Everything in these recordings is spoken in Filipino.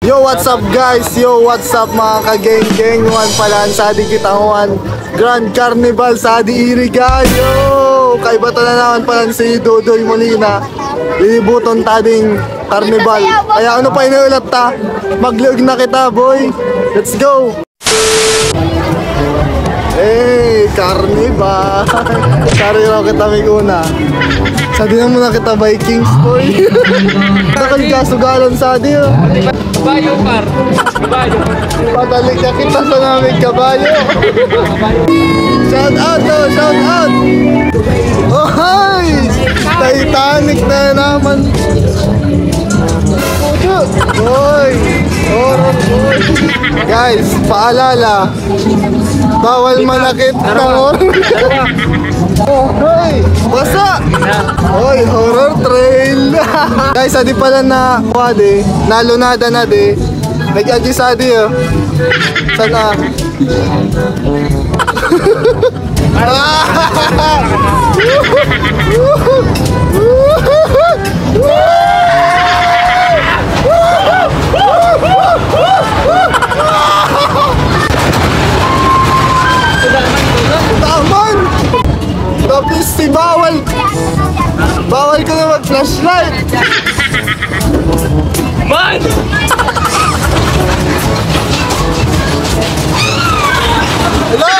Yo, what's up guys? Yo, what's up mga ka-geng-geng? Juan pala, sa di kita Juan Grand Carnival sa di Iriga. Yo, kay bato na naman pala si Dodoy Molina. Ilibuton tading carnival. Kaya ano pa inuulat ta? Magliog na kita, boy. Let's go! Hey, carnival! Kariraw kita may una. Sa di na muna kita Vikings, boy. Nakagasugalan sa di, oh. Kabayo, par. Kabayo. Padalik na kita sa namin kabayo. Shout out, oh, shout out. Oh, hi! Titanic na naman. Boy! Horror, boy! Guys, paalala. Bawal manakit ng horror. Oh, hoy! Basa! Hoy, horror trail! Guys, adi pala na wade, nalunada na de. Nag-adjust adi, oh. Sana? Taman! Tapos si bawal! Bawal ko na mag-flashlight! Man! Hello!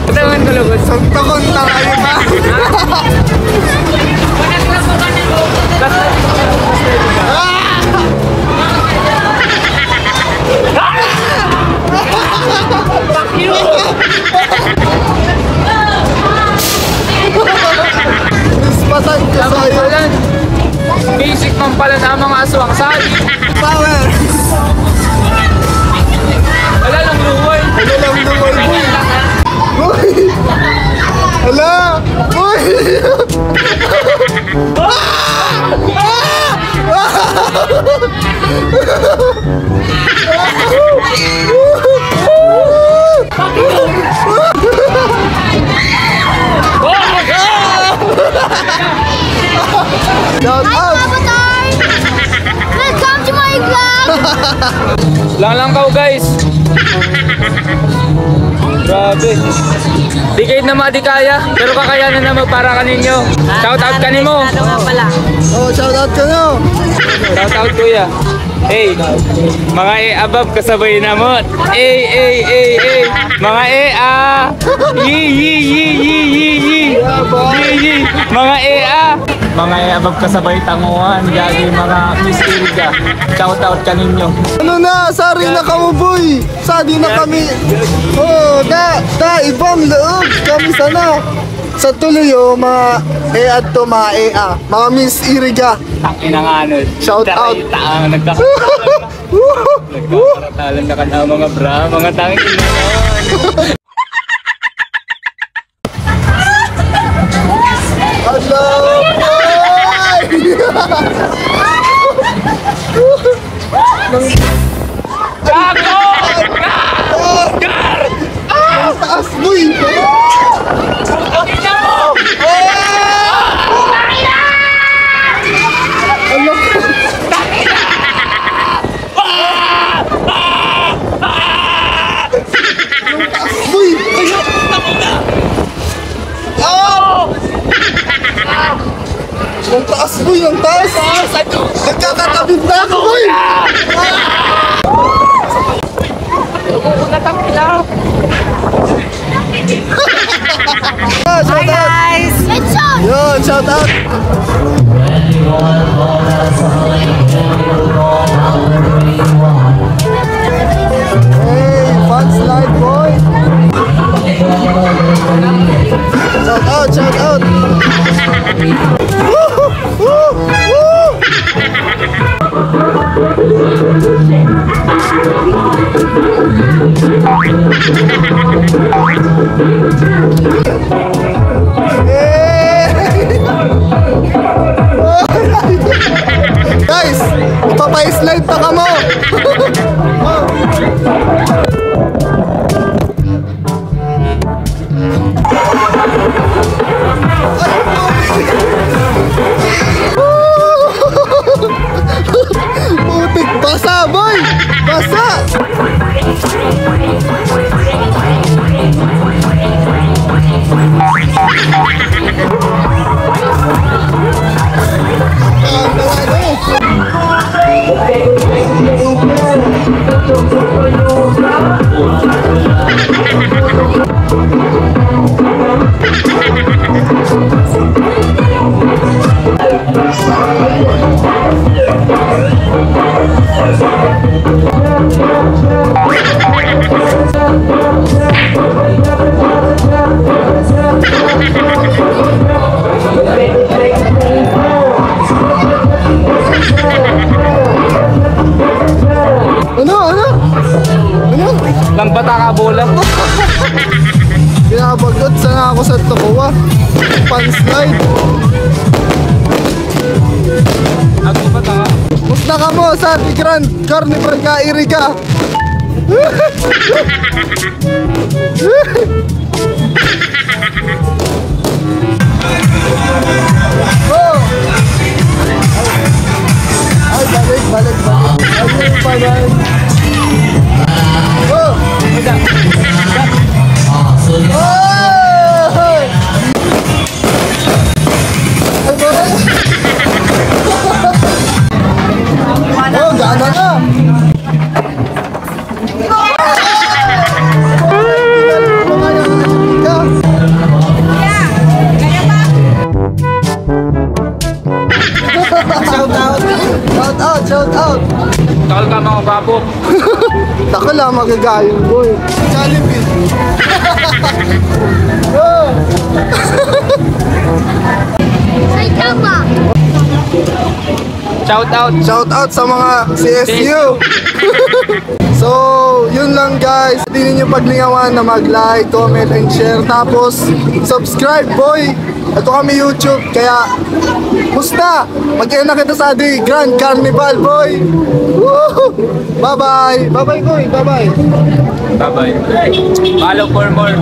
Taman ko lugod. Saktakon na kayo ba? Fuck you! Nispatan ko sa'yo. Basic man pala na mga aswang sali. Power! Wala lang luway. Wala lang luway, boy! Boy! Hala! Boy! Shout out! Welcome to my vlog! Lang kau guys. Grabe. Di kayo na madikaya, pero kakayanan naman para kaninyo. Shout out kanimo. Ano nga pala? Oh, shout out ka no! Shout out kuya. Hey, mga abab kasabay na mo. Hey, mga mga mga abab kasabay tanguan, gagi mga mystery ka. Shout out kaninyo. Ano na, sari na kamo boy! Sadi na kami! Oh, ibang loob! Kami sana! Sa tuloy mga at to mga mga Miss Iriga. Takin ang ano. Shout out. Nagkakaratalan na ka na mga bra, mga tangin na naman. Hello, boy! Jaco! Oscar! Ang taas, boy! Ang taas, boy! Ang taas! Nagkakatabit na ako, boy! Hi guys! Let's go! Yun, shout out! Hey, fun slide, boy! Shout out, shout out! Woo! Woo! Woo! Guys, ipapa-slide pa ka mo. Basa, boy! Basa! Lambata ka bola. Binabagot sana ako sa tukuha. Panslide. Ako bata ka. Musta ka mo sa Grand Carnival ka, Iriga? Oh! Ay, balik. Ayun pa yan. Oh! Oh, gana na! Shout out! Takal ka mga babo. Tako lang magagayong boy. Jollibee. Oh. Say tama. Shout out. Shout out sa mga CSU. So, yun lang guys. Hindi ninyo paglingawan na mag-like, comment, and share. Tapos, subscribe boy. Ito kami YouTube. Kaya, musta? Mag-ina kita sa di Grand Carnival boy. Woo! Bye-bye. Bye-bye boy. Bye-bye. Bye-bye. Follow for more.